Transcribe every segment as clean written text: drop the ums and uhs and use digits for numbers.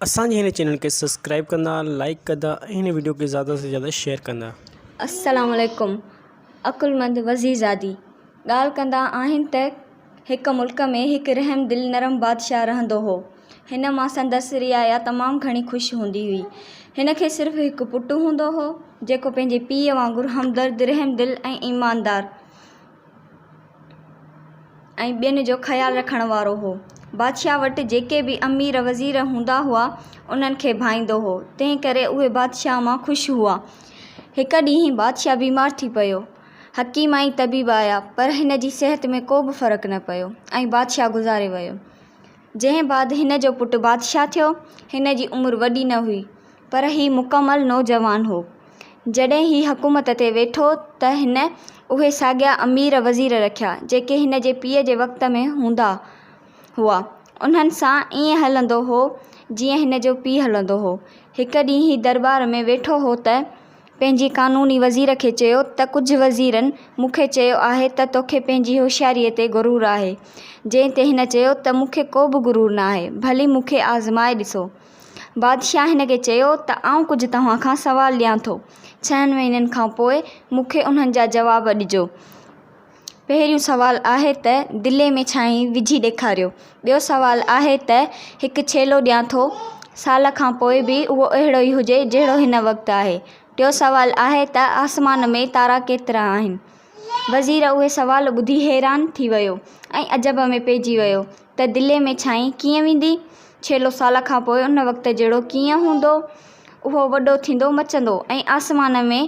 असांजे हिन चैनल के सब्सक्राइब कंदा, लाइक कंदा, हिन वीडियो के ज़्यादा से ज़्यादा शेयर कंदा। अस्सलाम वालेकुम। अकुलमंद वज़ीरज़ादी ॻाल्हि कंदा आहिनि त हिकु मुल्क में हिकु रहम दिल नरम बादशाह रहंदो हो। हिन मां संदसि रियाया तमामु घणी ख़ुशि हूंदी हुई। हिन खे सिर्फ़ु हिकु पुटु हूंदो हो जेको पंहिंजे पीउ वांगुरु हमदर्द, रहम दिल ऐं ईमानदार ऐं ॿियनि जो ख़्यालु रखण वारो हो। बादशाह वटि जेके बि अमीर वज़ीर हूंदा हुआ उन्हनि खे भाईंदो हो, तंहिं करे उहे बादशाह मां ख़ुशि हुआ। हिकु ॾींहुं बादशाह बीमार थी पियो। हकीम ऐं तबीब आया पर हिन जी सिहत में को बि फ़र्क़ु न पियो ऐं बादशाह गुज़ारे वियो। जंहिं बाद हिन जो पुटु बादशाह थियो। हिन जी उमिरि वॾी न हुई पर हीउ मुकमल नौजवान हो। जॾहिं हीउ हुकूमत ते वेठो त हिन उहे साॻिया अमीर वज़ीर रखिया जेके हिन जे पीउ जे वक़्त में हूंदा हुआ। उन्हनि सां ईअं हलंदो हो जीअं हिन जो पीउ हलंदो हो। हिकु ॾींहुं हीउ दरबार में वेठो हो त पंहिंजी क़ानूनी वज़ीर खे चयो त कुझु वज़ीरनि मूंखे चयो आहे त तोखे पंहिंजी होशियारीअ ते गुरूर आहे। जंहिं ते हिन चयो त मूंखे को बि गुरूर न आहे, भली मूंखे आज़माए ॾिसो। बादशाह हिन खे चयो त आउं कुझु तव्हां खां सवाल ॾियां थो। 6 महीननि खां पोइ मूंखे उन्हनि जा जवाब ॾिजो। पहिरियों सुवालु आहे त दिले में छांई विझी ॾेखारियो। ॿियो सुवालु आहे त हिकु छेलो ॾियां थो, साल खां पोइ बि उहो अहिड़ो ई हुजे जहिड़ो हिन वक़्तु आहे। टियों सुवालु आहे त आसमान में तारा केतिरा आहिनि। वज़ीर उहे सुवाल ॿुधी हैरान थी वियो ऐं अजब में पइजी वियो त दिले में छांई कीअं वेंदी। छेलो साल खां पोइ उन वक़्तु जहिड़ो कीअं हूंदो। उहो वॾो थींदो मचंदो ऐं आसमान में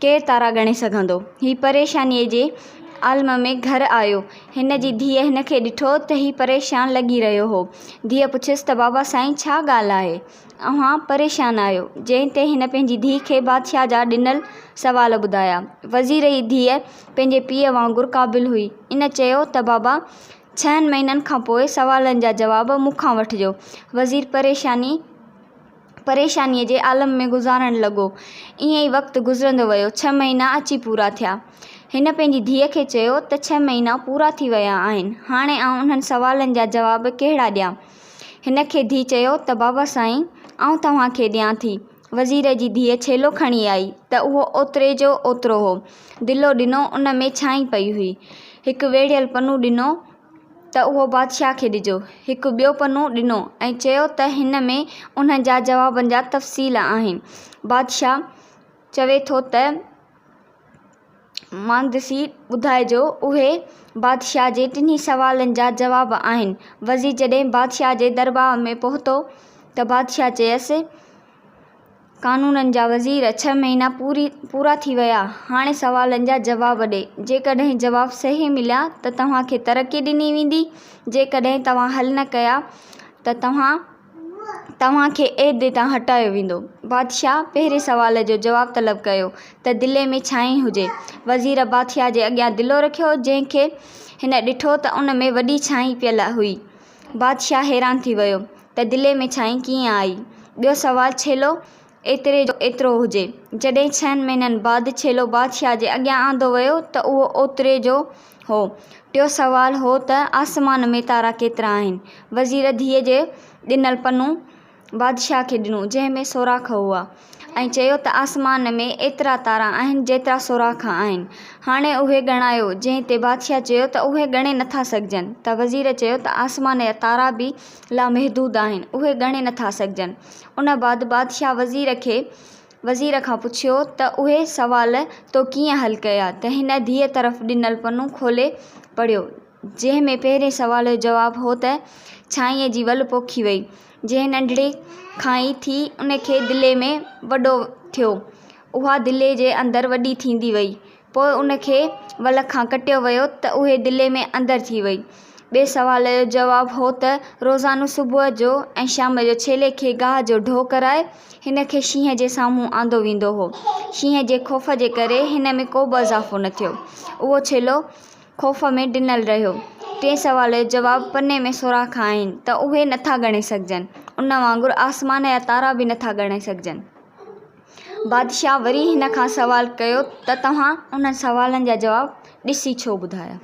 केरु तारा ॻणे सघंदो। हीउ परेशानीअ जे आलम में घर आयो। हिन जी धीअ हिन खे ॾिठो त हीउ परेशान लॻी रहियो हो। धीअ पुछियसि त बाबा साईं छा ॻाल्हि आहे, अव्हां परेशान आहियो। जंहिं ते हिन पंहिंजी धीअ खे बादशाह जा ॾिनल सुवाल ॿुधाया। वज़ीर जी धीअ पंहिंजे पीउ वांगुरु क़ाबिल हुई। इन चयो त बाबा 6 महीननि खां पोइ सुवालनि जा जवाब मूंखां वठिजो। वज़ीर परेशानीअ जे आलम में गुज़ारणु लॻो। ईअं ई वक़्तु गुज़रंदो वियो। 6 महीना अची पूरा थिया। हिन पंहिंजी धीअ खे चयो त 6 महीना पूरा थी विया आहिनि, हाणे आउं उन्हनि सुवालनि जा जवाब कहिड़ा ॾियां। हिन खे धीअ चयो त बाबा साईं आउं तव्हांखे ॾियां थी। वज़ीर जी धीअ छेलो खणी आई त उहो ओतिरे जो ओतिरो हो। दिलो ॾिनो, उन में छांई पई हुई। हिकु वेढ़ियल पन्नो ॾिनो त उहो बादशाह खे ॾिजो। हिकु ॿियो पन्नो ॾिनो ऐं चयो त हिन में उन्हनि जा जवाबनि जा तफ़सील आहिनि। बादशाह चवे थो त मुहंदिसी ॿुधाइजो। उहे बादशाह जे टिनी सुवालनि जा जवाब आहिनि। वज़ीर जॾहिं बादशाह जे दरबार में पहुतो त बादशाह चयसि क़ानूननि जा वज़ीर 6 महीना पूरा थी विया, हाणे सुवालनि जा जवाब ॾे। जेकॾहिं जवाब सही मिलिया त तव्हांखे तरक़ी ॾिनी वेंदी। जेकॾहिं तव्हां हल न कया त तव्हांखे ऐदे तां हटायो वेंदो। बादशाह पहिरें सुवाल जो जवाबु तलब कयो त दिले में छांई हुजे। वज़ीर बादशाह जे अॻियां दिलो रखियो जंहिंखे हिन ॾिठो त उन में वॾी छांई पियल हुई। बादशाह हैरान थी वियो त दिले में छांई कीअं आई। ॿियो सुवालु छेलो एतिरे जो एतिरो हुजे। जॾहिं 6 महीननि बाद छेलो बादशाह जे अॻियां आंदो वियो त उहो ओतिरे जो हो। टियों सुवालु हो त आसमान में तारा केतिरा आहिनि। वज़ीर धीअ जे ॾिनल पन्नो बादशाह खे ॾिनो जंहिं में सोराख़ हुआ ऐं चयो त आसमान में एतिरा तारा आहिनि जेतिरा सोराख़ आहिनि। हाणे उहे ॻणायो। जंहिं ते बादशाह चयो त उहे ॻणे नथा सघिजनि त वज़ीर चयो त आसमान जा तारा बि लामहदूद आहिनि, उहे ॻणे नथा सघिजनि। उन बाद बादशाह वज़ीर खां पुछियो त उहे सुवाल तो कीअं हल कया त हिन धीअ तरफ़ ॾिनल पन्नो खोले पढ़ियो। जंहिं में पहिरें सुवाल जो जवाबु हो त छांईअ जी वल पोखी वई। जंहिं नंढड़ी खाई थी उन खे दिले में वॾो थियो। उहा दिले जे अंदरि वॾी थींदी वई। पोइ उन खे वल खां कटियो वियो त उहे दिले में अंदरि थी वई। ॿिए सुवाल जो जवाबु हो त रोज़ानो सुबुह जो ऐं शाम जो छेले खे गाह जो ढो कराए हिन खे शींहं जे साम्हूं आंदो वेंदो हो। शींहं जे ख़ौफ़ जे करे हिन में को बि इज़ाफ़ो न थियो। उहो छेलो ख़ौफ़ में ॾिनल रहियो। टे सुवाल जो जवाबु पन्ने में सोराख़ आहिनि त उहे नथा ॻणे सघिजनि। उन वांगुरु आसमान जा तारा बि नथा ॻणे सघिजनि। बादशाह वरी हिन खां सुवालु कयो त तव्हां उन्हनि सुवालनि जा जवाब ॾिसी छो ॿुधाया।